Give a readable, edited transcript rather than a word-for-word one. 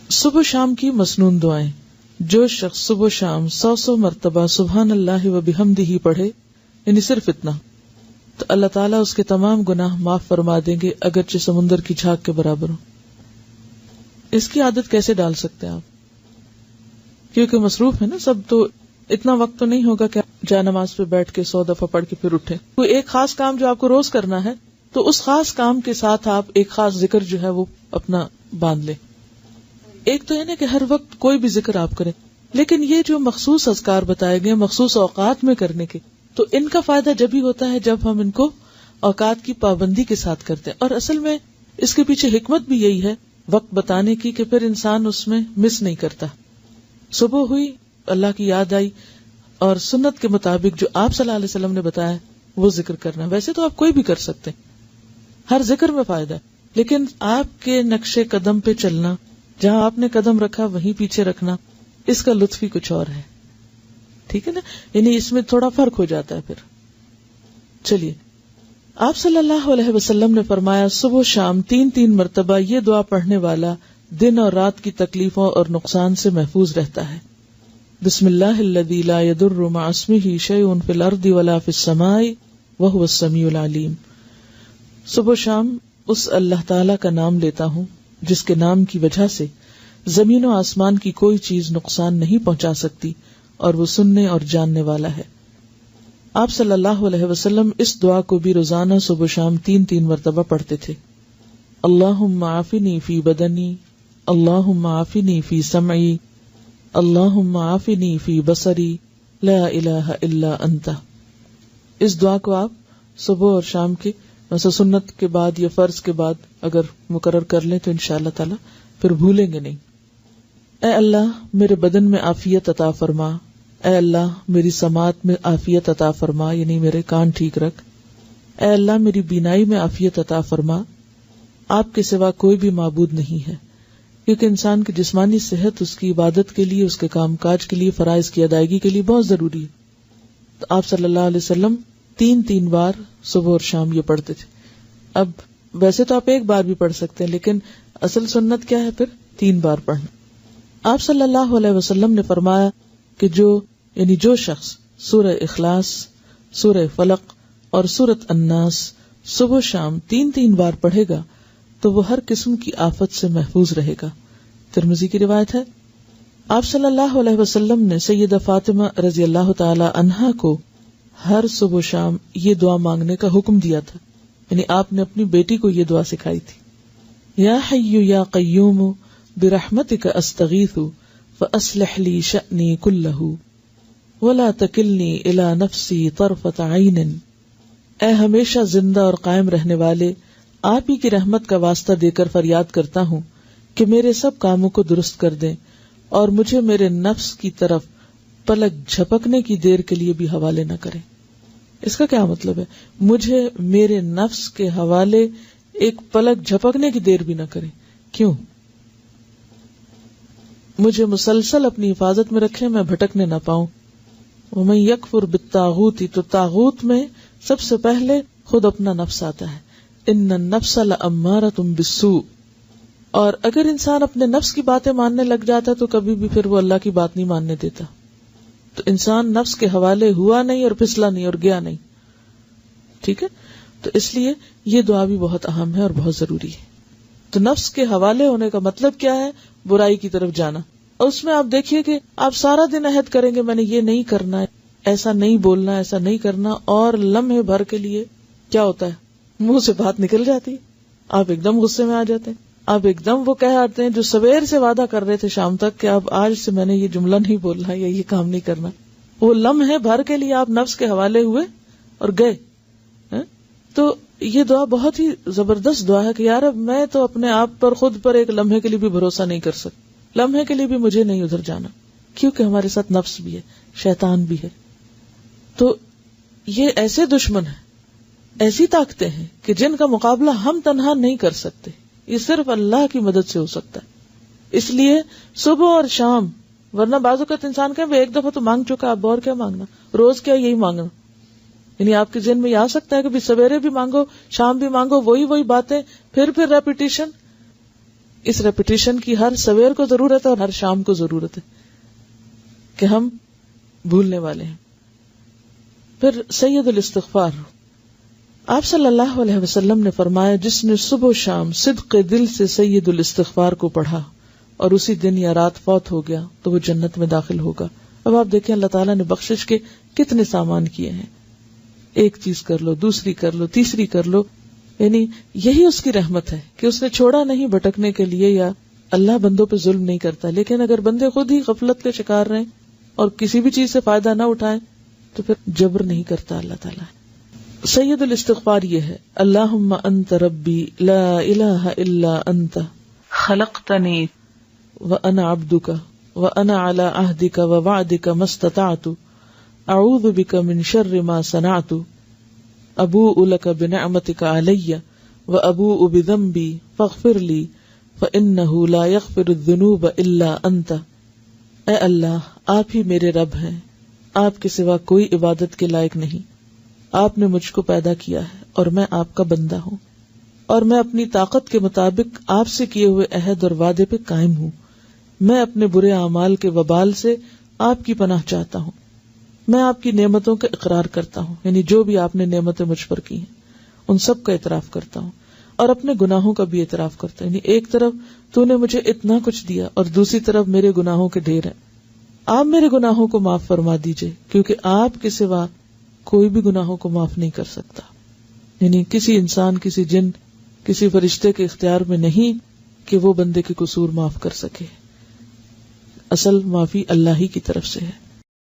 صبح شام کی مسنون دعائیں. جو شخص صبح شام 100 مرتبہ سبحان اللہ و بحمدہ پڑھے، یعنی صرف اتنا، تو اللہ تعالیٰ اس کے تمام گناہ معاف فرما دیں گے، اگرچہ سمندر کی جھاگ کے برابر ہو. اس کی عادت کیسے ڈال سکتے ہیں آپ؟ کیونکہ مصروف ہے نا سب، تو اتنا وقت تو نہیں ہوگا کہ جا نماز پہ بیٹھ کے 100 دفعہ پڑھ کے پھر اٹھیں. کوئی ایک خاص کام جو آپ کو روز کرنا ہے، تو اس خاص کام کے ساتھ آپ ایک خاص ذکر جو ہے وہ اپنا باندھ لیں. ایک تو ہے نا کہ ہر وقت کوئی بھی ذکر آپ کریں، لیکن یہ جو مخصوص اذکار بتائے گئے مخصوص اوقات میں کرنے کے، تو ان کا فائدہ جب ہی ہوتا ہے جب ہم ان کو اوقات کی پابندی کے ساتھ کرتے ہیں. اور اصل میں اس کے پیچھے حکمت بھی یہی ہے وقت بتانے کی، کہ پھر انسان اس میں مس نہیں کرتا. صبح ہوئی، اللہ کی یاد آئی، اور سنت کے مطابق جو آپ صلی اللہ علیہ وسلم نے بتایا وہ ذکر کرنا. ویسے تو آپ کوئی بھی کر سکتے ہیں، ہر ذکر میں فائدہ ہے، لیکن آپ کے نقشے قدم پہ چلنا، جہاں آپ نے قدم رکھا وہیں پیچھے رکھنا، اس کا لطف ہی کچھ اور ہے. ٹھیک ہے نا، یعنی اس میں تھوڑا فرق ہو جاتا ہے. پھر چلیے، آپ صلی اللہ علیہ وسلم نے فرمایا صبح شام 3 مرتبہ یہ دعا پڑھنے والا دن اور رات کی تکلیفوں اور نقصان سے محفوظ رہتا ہے. بسم اللہ الذی لا یضر مع اسمہ شیء فی الارض ولا فی السماء وہو السمیع العلیم. صبح شام اس اللہ تعالی کا نام لیتا ہوں جس کے نام کی وجہ سے زمین و آسمان کی کوئی چیز نقصان نہیں پہنچا سکتی، اور وہ سننے اور جاننے والا ہے. آپ صلی اللہ علیہ وسلم اس دعا کو بھی روزانہ صبح شام 3 مرتبہ پڑھتے تھے. اللہم عافنی فی بدنی، اللہم عافنی فی سمعی، اللہم عافنی فی بصری، لا الہ الا انت. اس دعا کو آپ صبح اور شام کے مثلا سنت کے بعد یا فرض کے بعد اگر مقرر کر لیں تو انشاءاللہ تعالی پھر بھولیں گے نہیں. اے اللہ میرے بدن میں عافیت عطا فرما، اے اللہ میری سماعت میں عافیت عطا فرما، یعنی میرے کان ٹھیک رکھ. اے اللہ میری بینائی میں عافیت عطا فرما. آپ کے سوا کوئی بھی معبود نہیں ہے، کیونکہ انسان کی جسمانی صحت اس کی عبادت کے لیے، اس کے کام کاج کے لیے، فرائض کی ادائیگی کے لیے بہت ضروری ہے. تو آپ صلی اللہ علیہ وسلم 3 بار صبح اور شام یہ پڑھتے تھے. اب ویسے تو آپ ایک بار بھی پڑھ سکتے ہیں، لیکن اصل سنت کیا ہے؟ پھر 3 بار پڑھنا. آپ صلی اللہ علیہ وسلم نے فرمایا کہ جو شخص سورہ اخلاص، سورہ فلق اور سورۃ الناس صبح شام 3 بار پڑھے گا تو وہ ہر قسم کی آفت سے محفوظ رہے گا. ترمذی کی روایت ہے. آپ صلی اللہ علیہ وسلم نے سیدہ فاطمہ رضی اللہ تعالی عنہا کو ہر صبح شام یہ دعا مانگنے کا حکم دیا تھا، یعنی آپ نے اپنی بیٹی کو یہ دعا سکھائی تھی. یا حی یا قیوم برحمتک استغیث فاصلح لی شأنی کلہ ولا تکلنی الی نفسی طرفۃ عین. اے ہمیشہ زندہ اور قائم رہنے والے، آپ ہی کی رحمت کا واسطہ دے کر فریاد کرتا ہوں کہ میرے سب کاموں کو درست کر دیں، اور مجھے میرے نفس کی طرف پلک جھپکنے کی دیر کے لیے بھی حوالے نہ کریں. اس کا کیا مطلب ہے؟ مجھے میرے نفس کے حوالے ایک پلک جھپکنے کی دیر بھی نہ کریں. کیوں؟ مجھے مسلسل اپنی حفاظت میں رکھیں، میں بھٹکنے نہ پاؤں. ومن یکفر بالطاغوت، تو طاغوت میں سب سے پہلے خود اپنا نفس آتا ہے. ان النفس لامارۃ بالسوء. اور اگر انسان اپنے نفس کی باتیں ماننے لگ جاتا تو کبھی بھی پھر وہ اللہ کی بات نہیں ماننے دیتا. تو انسان نفس کے حوالے ہوا نہیں اور پھسلا نہیں اور گیا نہیں. ٹھیک ہے، تو اس لیے یہ دعا بھی بہت اہم ہے اور بہت ضروری ہے. تو نفس کے حوالے ہونے کا مطلب کیا ہے؟ برائی کی طرف جانا. اور اس میں آپ دیکھیے کہ آپ سارا دن عہد کریں گے میں نے یہ نہیں کرنا ہے، ایسا نہیں بولنا، ایسا نہیں کرنا، اور لمحے بھر کے لیے کیا ہوتا ہے؟ منہ سے بات نکل جاتی ہے، آپ ایک دم غصے میں آ جاتے ہیں، آپ ایک دم وہ کہہ آتے ہیں جو سویر سے وعدہ کر رہے تھے شام تک کہ اب آج سے میں نے یہ جملہ نہیں بولنا یا یہ کام نہیں کرنا. وہ لمحے بھر کے لیے آپ نفس کے حوالے ہوئے اور گئے. تو یہ دعا بہت ہی زبردست دعا ہے کہ یار اب میں تو اپنے آپ پر، خود پر ایک لمحے کے لیے بھی بھروسہ نہیں کر سکتا، لمحے کے لیے بھی مجھے نہیں ادھر جانا، کیونکہ ہمارے ساتھ نفس بھی ہے، شیطان بھی ہے. تو یہ ایسے دشمن ہیں، ایسی طاقتیں ہیں کہ جن کا مقابلہ ہم تنہا نہیں کر سکتے، یہ صرف اللہ کی مدد سے ہو سکتا ہے. اس لیے صبح اور شام، ورنہ بعض اوقات انسان کہیں ایک دفعہ تو مانگ چکا، اب اور کیا مانگنا، روز کیا یہی مانگنا. یعنی آپ کے ذہن میں یہ آ سکتا ہے کہ سویرے بھی مانگو، شام بھی مانگو، وہی باتیں، پھر ریپیٹیشن. اس ریپیٹیشن کی ہر سویر کو ضرورت ہے اور ہر شام کو ضرورت ہے کہ ہم بھولنے والے ہیں. پھر سید الاستغفار، آپ صلی اللہ علیہ وسلم نے فرمایا جس نے صبح و شام صدق دل سے سید الاستغفار کو پڑھا اور اسی دن یا رات فوت ہو گیا تو وہ جنت میں داخل ہوگا. اب آپ دیکھیں اللہ تعالیٰ نے بخشش کے کتنے سامان کیے ہیں. ایک چیز کر لو، دوسری کر لو، تیسری کر لو، یعنی یہی اس کی رحمت ہے کہ اس نے چھوڑا نہیں بھٹکنے کے لیے، یا اللہ بندوں پہ ظلم نہیں کرتا. لیکن اگر بندے خود ہی غفلت کے شکار رہیں اور کسی بھی چیز سے فائدہ نہ اٹھائیں تو پھر جبر نہیں کرتا اللہ تعالیٰ. سید الاستغفار یہ ہے، اللہم انت ربی لا الہ الا انت خلقتنی وانا عبدک وانا علی عہدک ووعدک ما استطعت اعوذ بک من شر ما صنعت ابوء لک بنعمتک علی وابوء بذنبی فاغفر لی فانہ لا یغفر الذنوب الا انت. اے اللہ، آپ ہی میرے رب ہیں، آپ کے سوا کوئی عبادت کے لائق نہیں. آپ نے مجھ کو پیدا کیا ہے اور میں آپ کا بندہ ہوں، اور میں اپنی طاقت کے مطابق آپ سے کیے ہوئے عہد اور وعدے پہ قائم ہوں. میں اپنے برے اعمال کے وبال سے آپ کی پناہ چاہتا ہوں. میں آپ کی نعمتوں کا اقرار کرتا ہوں، یعنی جو بھی آپ نے نعمتیں مجھ پر کی ہیں ان سب کا اعتراف کرتا ہوں، اور اپنے گناہوں کا بھی اعتراف کرتا ہوں. یعنی ایک طرف تو نے مجھے اتنا کچھ دیا اور دوسری طرف میرے گناہوں کے ڈھیر ہیں. آپ میرے گناہوں کو معاف فرما دیجئے، کیونکہ آپ کے سوا کوئی بھی گناہوں کو معاف نہیں کر سکتا. یعنی کسی انسان، کسی جن، کسی فرشتے کے اختیار میں نہیں کہ وہ بندے کے قصور معاف کر سکے. اصل معافی اللہ ہی کی طرف سے ہے.